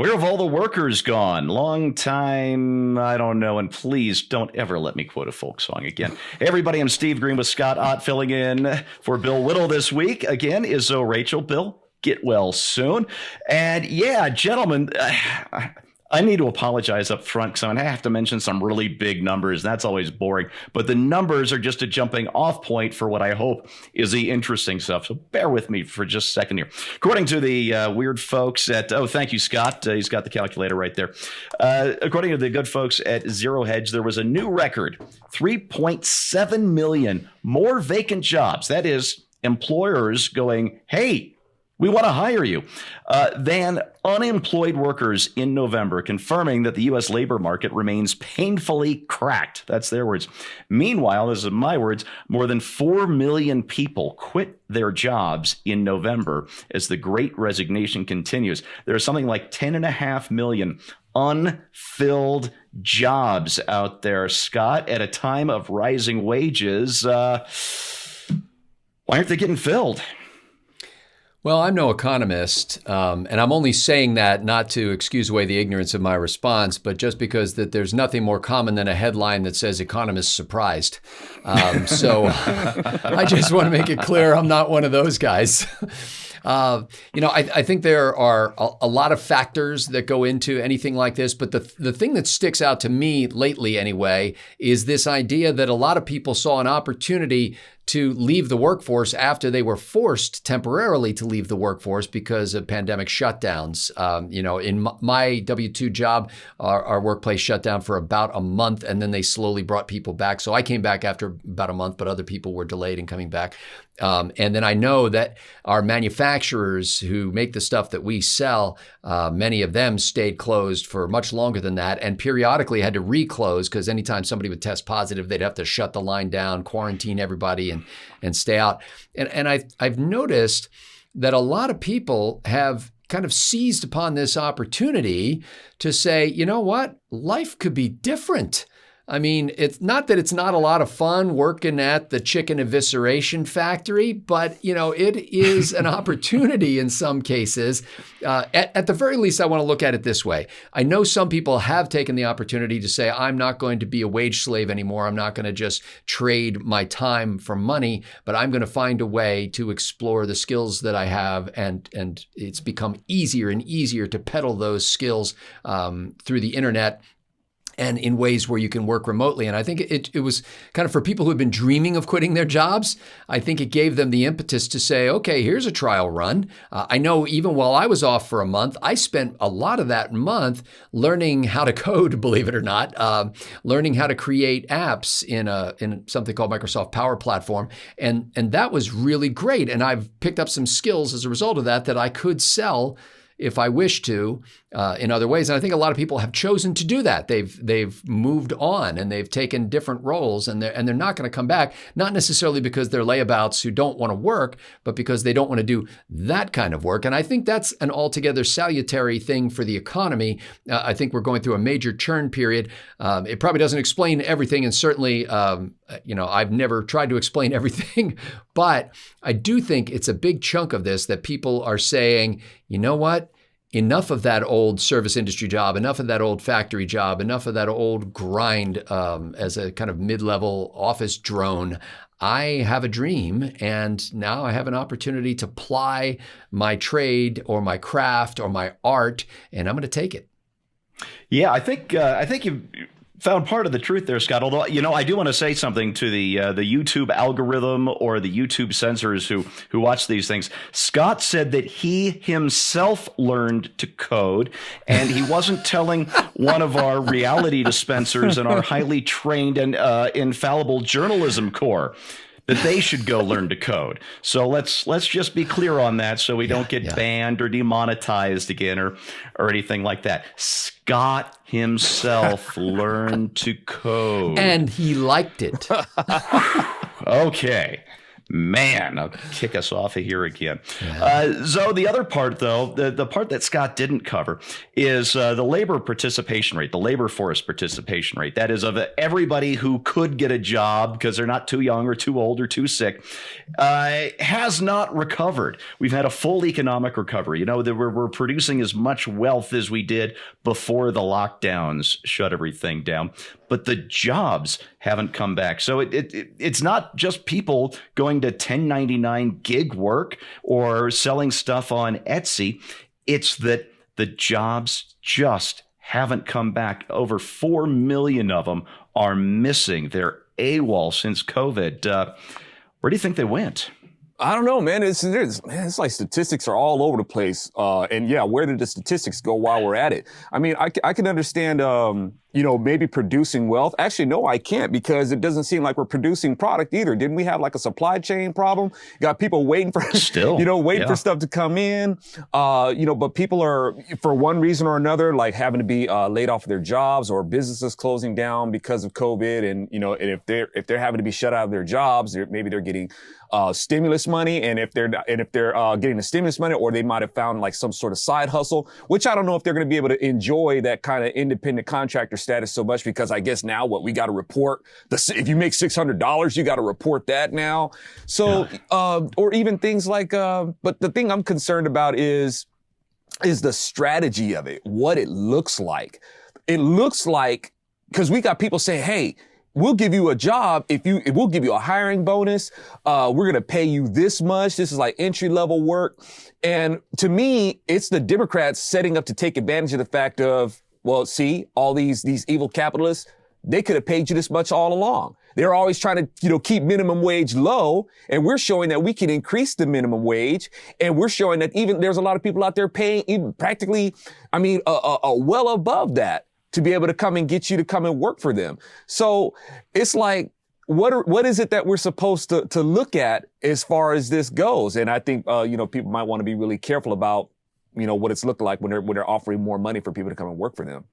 Where have all the workers gone? Long time, I don't know. And please don't ever let me quote a folk song again. Hey, everybody, I'm Steve Green with Scott Ott filling in for Bill Whittle this week. Again, Izzo Rachel. Bill, get well soon. And yeah, gentlemen, I need to apologize up front because I'm going to have to mention some really big numbers. That's always boring. But the numbers are just a jumping off point for what I hope is the interesting stuff. So bear with me for just a second here. According to the weird folks at, thank you, Scott. He's got the calculator right there. According to the good folks at Zero Hedge, there was a new record, 3.7 million more vacant jobs. That is, employers going, hey, we want to hire you, than unemployed workers in November, confirming that the U.S. labor market remains painfully cracked. That's their words. Meanwhile, this is my words, more than 4 million people quit their jobs in November as the Great Resignation continues. There are something like 10.5 million unfilled jobs out there, Scott, at a time of rising wages. Why aren't they getting filled? Well, I'm no economist, and I'm only saying that not to excuse away the ignorance of my response, but just because that there's nothing more common than a headline that says economists surprised. So I just want to make it clear I'm not one of those guys. I think there are a lot of factors that go into anything like this, but the thing that sticks out to me lately anyway is this idea that a lot of people saw an opportunity to leave the workforce after they were forced temporarily to leave the workforce because of pandemic shutdowns. In my W-2 job, our workplace shut down for about a month, and then they slowly brought people back. So I came back after about a month, but other people were delayed in coming back. And then I know that our manufacturers who make the stuff that we sell, many of them stayed closed for much longer than that and periodically had to reclose because anytime somebody would test positive, they'd have to shut the line down, quarantine everybody and stay out. And I've noticed that a lot of people have kind of seized upon this opportunity to say, you know what, life could be different. I mean, it's not that it's not a lot of fun working at the chicken evisceration factory, but, it is an opportunity in some cases. At the very least, I want to look at it this way. I know some people have taken the opportunity to say, I'm not going to be a wage slave anymore. I'm not going to just trade my time for money, but I'm going to find a way to explore the skills that I have. And it's become easier and easier to peddle those skills through the internet and in ways where you can work remotely. And I think it was kind of for people who have been dreaming of quitting their jobs, I think it gave them the impetus to say, okay, here's a trial run. I know even while I was off for a month, I spent a lot of that month learning how to code, believe it or not, learning how to create apps in something called Microsoft Power Platform. And that was really great. And I've picked up some skills as a result of that I could sell if I wish to, in other ways. And I think a lot of people have chosen to do that. They've moved on and they've taken different roles and they're not going to come back, not necessarily because they're layabouts who don't want to work, but because they don't want to do that kind of work. And I think that's an altogether salutary thing for the economy. I think we're going through a major churn period. It probably doesn't explain everything. And certainly, I've never tried to explain everything, but I do think it's a big chunk of this that people are saying, you know what? Enough of that old service industry job, enough of that old factory job, enough of that old grind as a kind of mid-level office drone. I have a dream, and now I have an opportunity to ply my trade or my craft or my art, and I'm going to take it. Yeah, I think you've found part of the truth there, Scott. Although, I do want to say something to the YouTube algorithm or the YouTube censors who watch these things. Scott said that he himself learned to code, and he wasn't telling one of our reality dispensers in our highly trained and infallible journalism corps that they should go learn to code. So let's just be clear on that so we don't get banned or demonetized again or anything like that. Scott himself learned to code. And he liked it. Okay. Man, I'll kick us off of here again. Zoe, the other part, though, the part that Scott didn't cover is the labor participation rate, the labor force participation rate. That is of everybody who could get a job because they're not too young or too old or too sick, has not recovered. We've had a full economic recovery. You know, that we're producing as much wealth as we did before the lockdowns shut everything down. But the jobs haven't come back. So it's not just people going to 1099 gig work or selling stuff on Etsy. It's that the jobs just haven't come back. Over 4 million of them are missing. They're AWOL since COVID. Where do you think they went? I don't know, man. It's like statistics are all over the place. And yeah, where did the statistics go while we're at it? I mean, I can understand, maybe producing wealth. Actually, no, I can't, because it doesn't seem like we're producing product either. Didn't we have like a supply chain problem? Got people waiting for, for stuff to come in. But people are, for one reason or another, like having to be laid off of their jobs, or businesses closing down because of COVID. And, and if they're having to be shut out of their jobs, maybe they're getting stimulus money. And if they're getting the stimulus money, or they might have found like some sort of side hustle, which I don't know if they're going to be able to enjoy that kind of independent contractor status so much, because I guess now we got to report if you make $600, you got to report that now. So, or even things like, but the thing I'm concerned about is the strategy of it, what it looks like. It looks like, because we got people saying, hey, we'll give you a job we'll give you a hiring bonus. We're going to pay you this much. This is like entry level work. And to me, it's the Democrats setting up to take advantage of the fact of, well, see, all these evil capitalists, they could have paid you this much all along. They're always trying to, keep minimum wage low. And we're showing that we can increase the minimum wage. And we're showing that even there's a lot of people out there paying even practically, well above that, to be able to come and get you to come and work for them. So it's like, what is it that we're supposed to look at as far as this goes? And I think, people might want to be really careful about, what it's looked like when they're offering more money for people to come and work for them.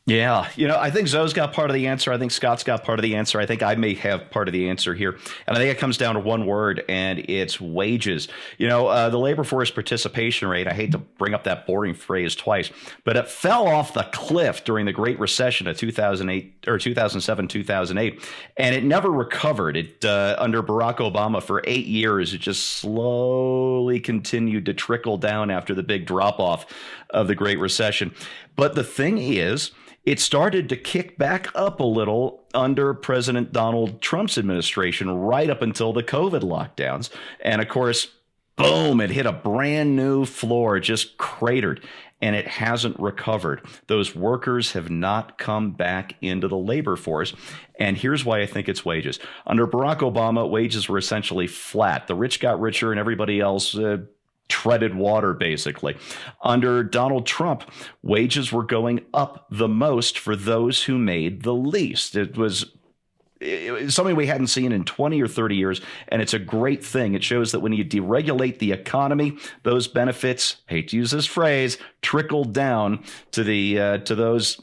Yeah. I think Zoe's got part of the answer. I think Scott's got part of the answer. I think I may have part of the answer here. And I think it comes down to one word, and it's wages. The labor force participation rate, I hate to bring up that boring phrase twice, but it fell off the cliff during the Great Recession of 2008 or 2007, 2008, and it never recovered. It under Barack Obama for 8 years, it just slowly continued to trickle down after the big drop off of the Great Recession. But the thing is, it started to kick back up a little under President Donald Trump's administration, right up until the COVID lockdowns. And of course, boom, it hit a brand new floor, just cratered, and it hasn't recovered. Those workers have not come back into the labor force. And here's why I think it's wages. Under Barack Obama, wages were essentially flat. The rich got richer and everybody else treaded water, basically. Under Donald Trump, wages were going up the most for those who made the least. It was something we hadn't seen in 20 or 30 years, and it's a great thing. It shows that when you deregulate the economy, those benefits, hate to use this phrase, trickle down to those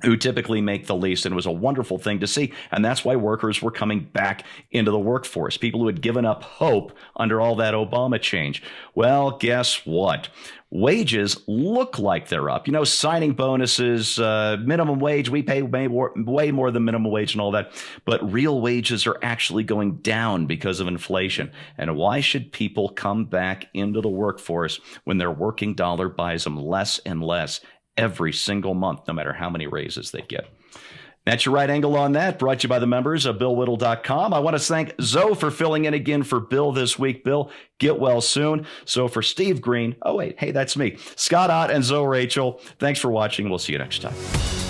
who typically make the least. And it was a wonderful thing to see. And that's why workers were coming back into the workforce. People who had given up hope under all that Obama change. Well, guess what? Wages look like they're up. Signing bonuses, minimum wage, we pay way more than minimum wage and all that. But real wages are actually going down because of inflation. And why should people come back into the workforce when their working dollar buys them less and less every single month, no matter how many raises they get? That's your right angle on that, brought to you by the members of BillWhittle.com. I want to thank Zoe for filling in again for Bill this week. Bill, get well soon. So for Steve Green, oh wait, hey, that's me, Scott Ott and Zoe Rachel, thanks for watching. We'll see you next time.